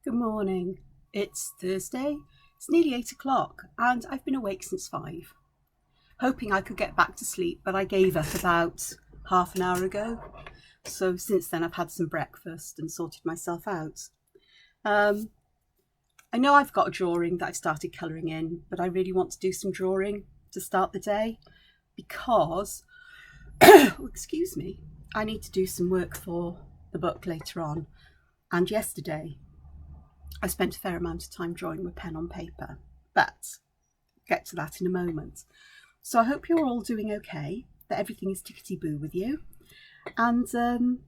Good morning. It's Thursday. It's nearly 8 o'clock and I've been awake since 5, hoping I could get back to sleep, but I gave up about half an hour ago. So since then I've had some breakfast and sorted myself out. I know I've got a drawing that I've started colouring in, but I really want to do some drawing to start the day because, excuse me, I need to do some work for the book later on. And yesterday I spent a fair amount of time drawing with pen on paper, but I'll get to that in a moment. So I hope you're all doing okay, that everything is tickety-boo with you. And I'm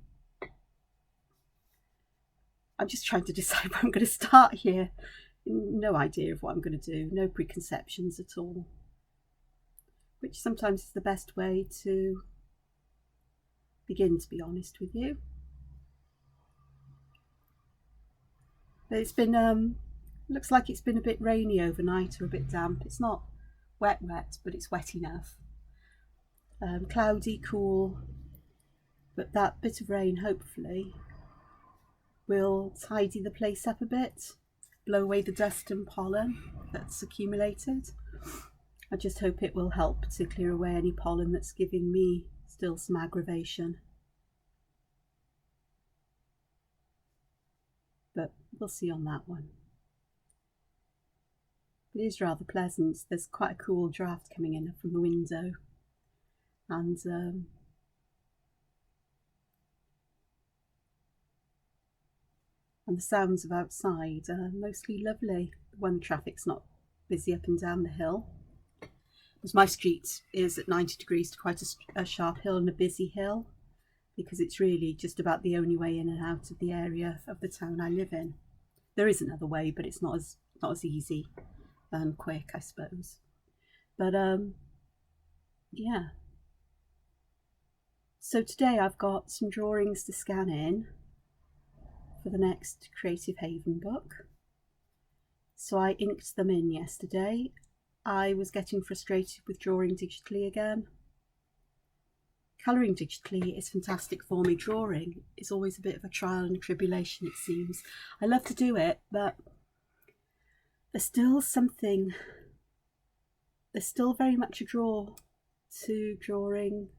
just trying to decide where I'm going to start here. No idea of what I'm going to do, no preconceptions at all, which sometimes is the best way to begin, to be honest with you. But it's been, looks like it's been a bit rainy overnight or a bit damp. It's not wet, but it's wet enough. Cloudy, cool, but that bit of rain hopefully will tidy the place up a bit, blow away the dust and pollen that's accumulated. I just hope it will help to clear away any pollen that's giving me still some aggravation. But we'll see on that one. It is rather pleasant. There's quite a cool draft coming in from the window, and the sounds of outside are mostly lovely when the traffic's not busy up and down the hill. Because my street is at 90 degrees to quite a sharp hill and a busy hill, because it's really just about the only way in and out of the area of the town I live in. There is another way, but it's not as easy and quick, I suppose. But yeah. So today I've got some drawings to scan in for the next Creative Haven book. So I inked them in yesterday. I was getting frustrated with drawing digitally again. Colouring digitally is fantastic for me. Drawing is always a bit of a trial and a tribulation, it seems. I love to do it, but there's still very much a draw to drawing.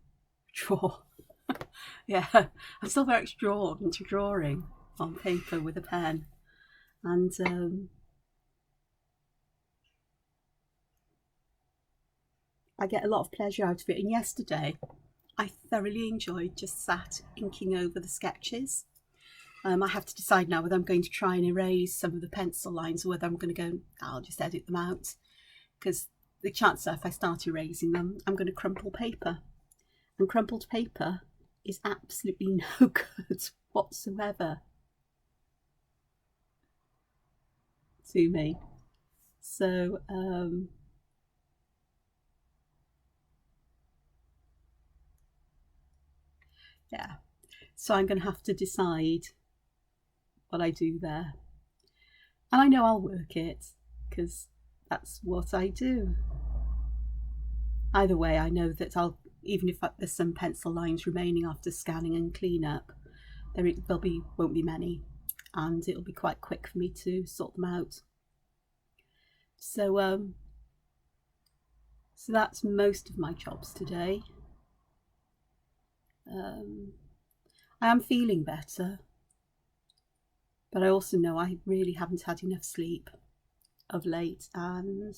Yeah, I'm still very much drawn to drawing on paper with a pen. And I get a lot of pleasure out of it. And yesterday I thoroughly enjoyed just sat inking over the sketches. I have to decide now whether I'm going to try and erase some of the pencil lines or whether I'm going to go, I'll just edit them out, because the chance are if I start erasing them, I'm going to crumple paper. And crumpled paper is absolutely no good whatsoever to me. So, yeah, so I'm going to have to decide what I do there. And I know I'll work it, because that's what I do. Either way, I know that even if there's some pencil lines remaining after scanning and clean up, won't be many, and it'll be quite quick for me to sort them out. So so that's most of my jobs today. I am feeling better, but I also know I really haven't had enough sleep of late, and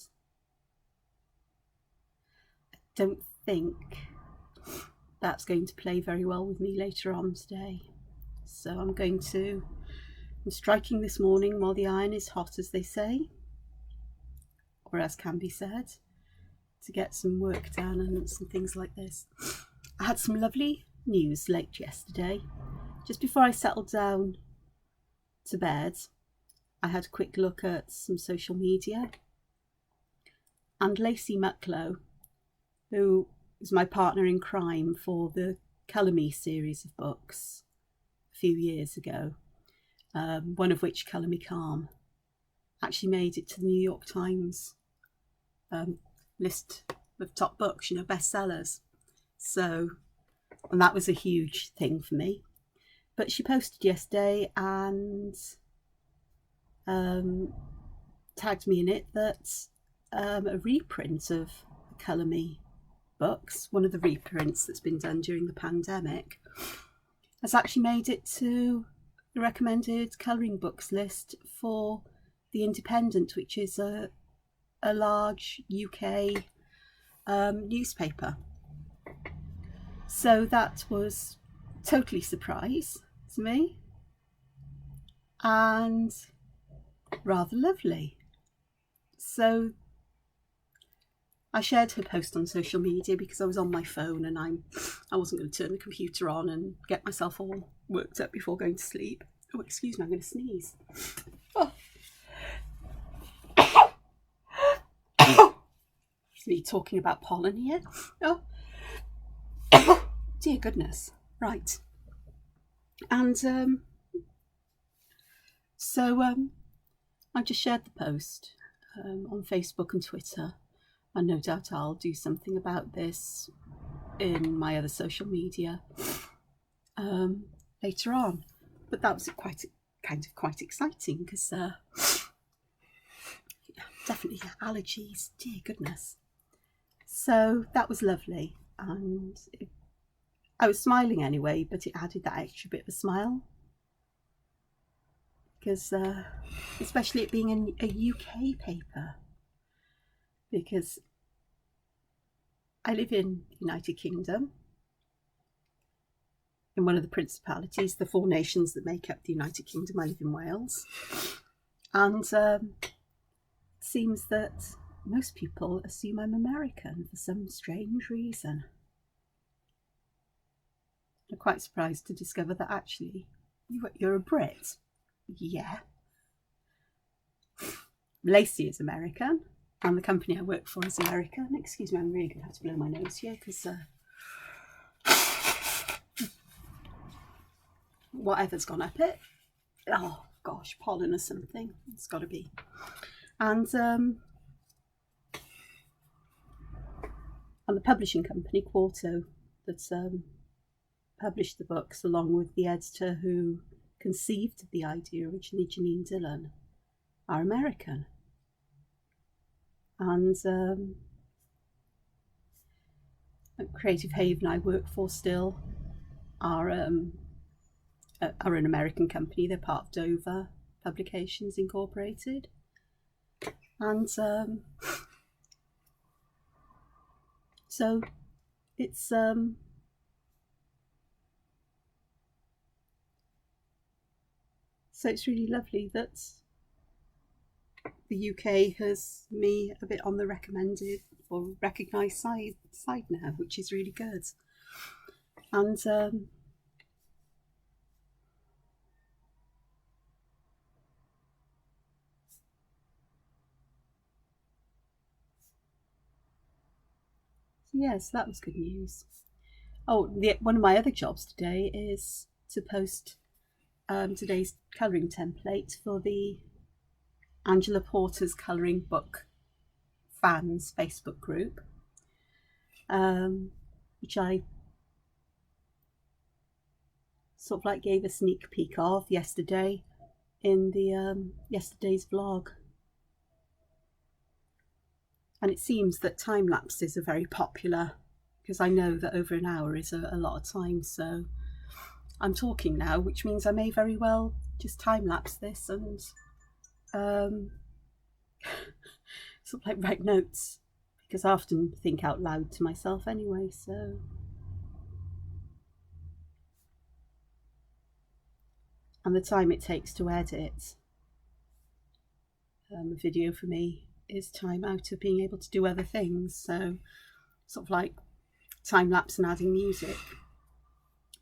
I don't think that's going to play very well with me later on today. So I'm striking this morning while the iron is hot, as they say, or as can be said, to get some work done and some things like this. I had some lovely news late yesterday. Just before I settled down to bed, I had a quick look at some social media, and Lacy Mucklow, who is my partner in crime for the Colour Me series of books a few years ago, one of which, Colour Me Calm, actually made it to the New York Times list of top books, bestsellers. So, and that was a huge thing for me. But she posted yesterday, and tagged me in it that a reprint of the Colour Me books, one of the reprints that's been done during the pandemic, has actually made it to the recommended colouring books list for The Independent, which is a large UK newspaper. So that was totally surprise to me and rather lovely. So I shared her post on social media because I was on my phone and I wasn't going to turn the computer on and get myself all worked up before going to sleep. Oh, excuse me, I'm going to sneeze. Oh. It's me talking about pollen here. Oh. Dear goodness. Right. And I just shared the post on Facebook and Twitter, and no doubt I'll do something about this in my other social media later on. But that was quite exciting because definitely allergies, dear goodness. So that was lovely, and I was smiling anyway, but it added that extra bit of a smile because especially it being a UK paper, because I live in the United Kingdom, in one of the principalities, the 4 nations that make up the United Kingdom. I live in Wales, and it seems that most people assume I'm American for some strange reason. I'm quite surprised to discover that actually you're a Brit. Yeah. Lacy is American, and the company I work for is American. Excuse me, I'm really going to have to blow my nose here because whatever's gone up it. Oh gosh, pollen or something. It's got to be. And the publishing company, Quarto, that's published the books, along with the editor who conceived the idea originally, Janine Dillon, are American. And Creative Haven I work for still are an American company. They're part of Dover Publications Incorporated. And so it's really lovely that the UK has me a bit on the recommended or recognised side now, which is really good. And yes, that was good news. Oh, one of my other jobs today is to post today's colouring template for the Angela Porter's colouring book fans Facebook group, which I sort of like gave a sneak peek of yesterday in the yesterday's vlog. And it seems that time lapses are very popular, because I know that over an hour is a lot of time. So I'm talking now, which means I may very well just time lapse this and sort of like write notes, because I often think out loud to myself anyway. So and the time it takes to edit a video for me is time out of being able to do other things. So sort of like time lapse and adding music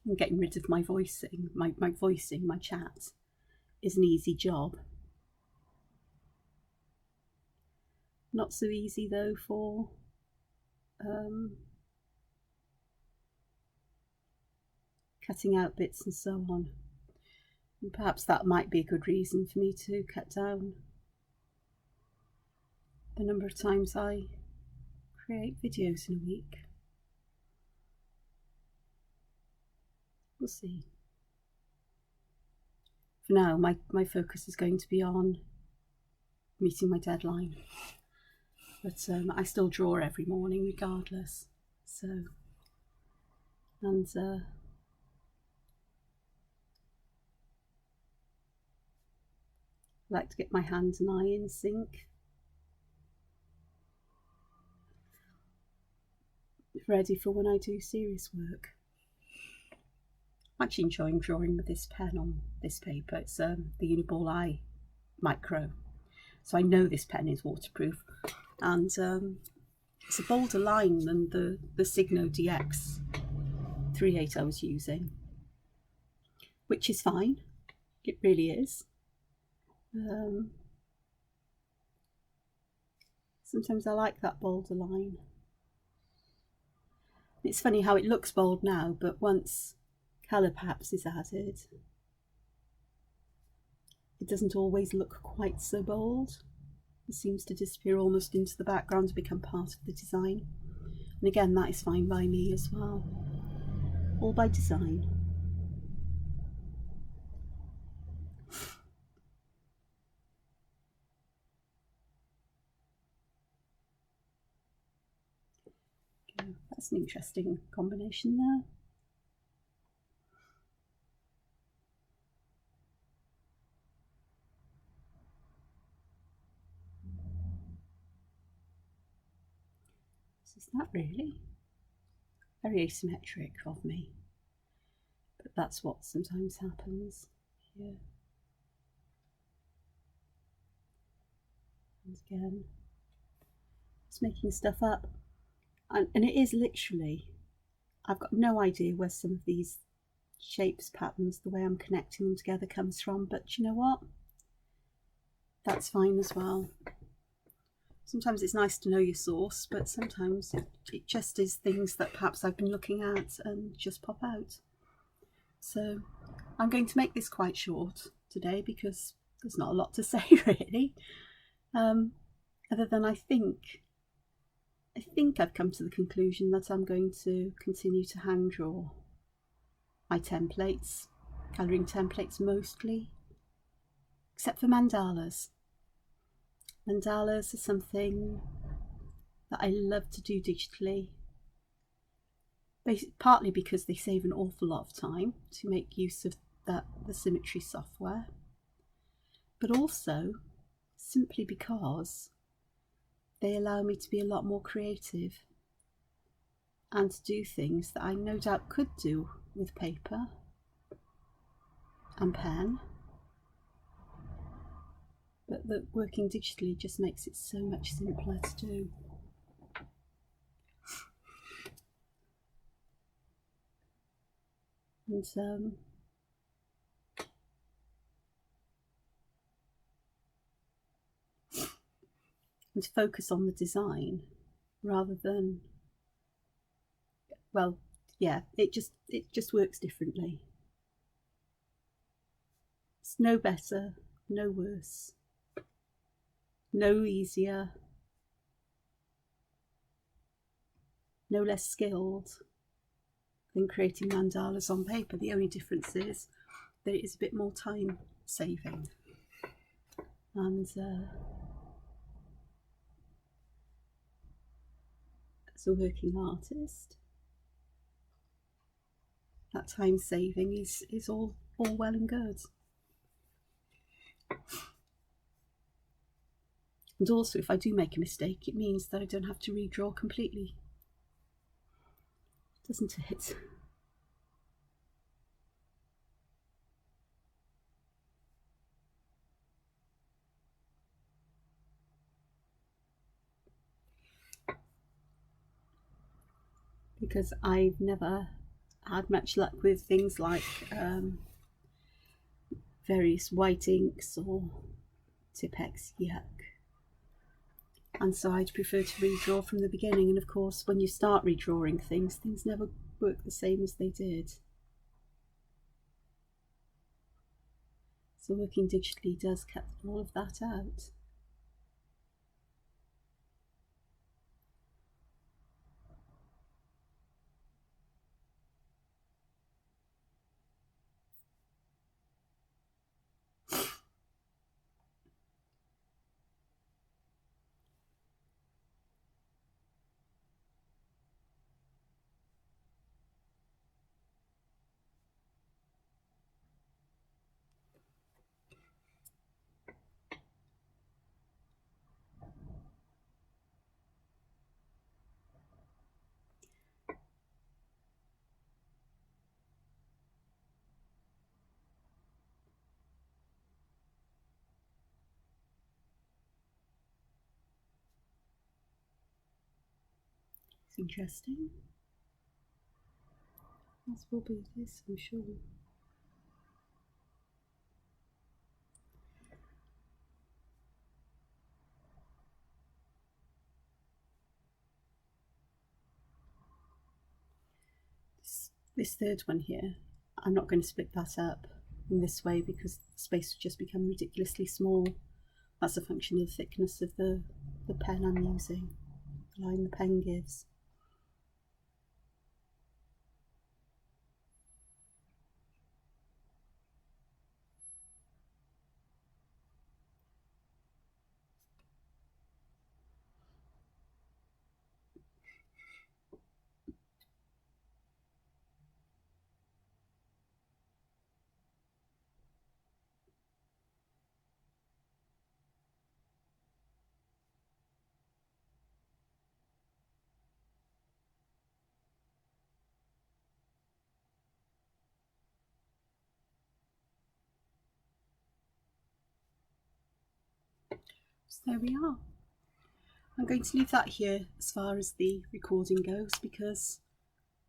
and getting rid of my voicing, my chat is an easy job. Not so easy though for cutting out bits and so on. And perhaps that might be a good reason for me to cut down the number of times I create videos in a week. We'll see. For now, my focus is going to be on meeting my deadline. But I still draw every morning regardless. So, and I like to get my hands and eye in sync, ready for when I do serious work. I'm actually enjoying drawing with this pen on this paper. It's the Uniball I Micro. So I know this pen is waterproof, and it's a bolder line than the Signo DX 38 I was using, which is fine. It really is. Sometimes I like that bolder line. It's funny how it looks bold now, but once colour perhaps is added, it doesn't always look quite so bold. It seems to disappear almost into the background to become part of the design. And again, that is fine by me as well. All by design. Okay, that's an interesting combination there. Is that really? Very asymmetric of me. But that's what sometimes happens here. And again, just making stuff up. And it is literally, I've got no idea where some of these shapes, patterns, the way I'm connecting them together comes from, but you know what? That's fine as well. Sometimes it's nice to know your source, but sometimes it just is things that perhaps I've been looking at and just pop out. So I'm going to make this quite short today because there's not a lot to say really, other than I think I've come to the conclusion that I'm going to continue to hand draw my templates, colouring templates mostly, except for mandalas. Mandalas are something that I love to do digitally, partly because they save an awful lot of time to make use of the symmetry software, but also simply because they allow me to be a lot more creative and to do things that I no doubt could do with paper and pen, but that working digitally just makes it so much simpler to do. And to focus on the design rather than, well, yeah, it just works differently. It's no better, no worse, no easier, no less skilled than creating mandalas on paper. The only difference is that it is a bit more time saving. And as a working artist, that time saving is all well and good. And also, if I do make a mistake, it means that I don't have to redraw completely, doesn't it? Because I've never had much luck with things like various white inks or Tipex, yuck. And so I'd prefer to redraw from the beginning, and of course when you start redrawing things never work the same as they did. So working digitally does cut all of that out. interesting. As will be this, I'm sure. This third one here, I'm not going to split that up in this way because the space would just become ridiculously small. That's a function of the thickness of the pen I'm using, the line the pen gives. So there we are. I'm going to leave that here as far as the recording goes because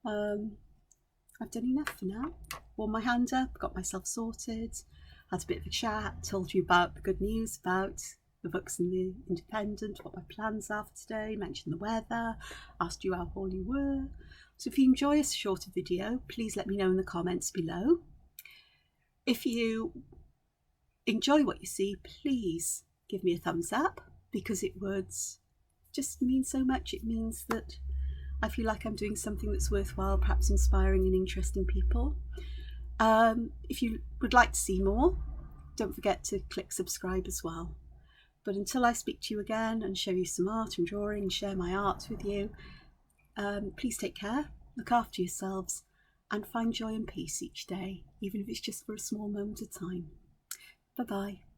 I've done enough for now. Warmed my hand up, got myself sorted, had a bit of a chat, told you about the good news about the books in the Independent, what my plans are for today, mentioned the weather, asked you how haul you were. So if you enjoy a shorter video, please let me know in the comments below. If you enjoy what you see, please give me a thumbs up because it would just mean so much. It means that I feel like I'm doing something that's worthwhile, perhaps inspiring and interesting people. If you would like to see more, don't forget to click subscribe as well. But until I speak to you again and show you some art and drawing and share my art with you, please take care, look after yourselves, and find joy and peace each day, even if it's just for a small moment of time. Bye-bye.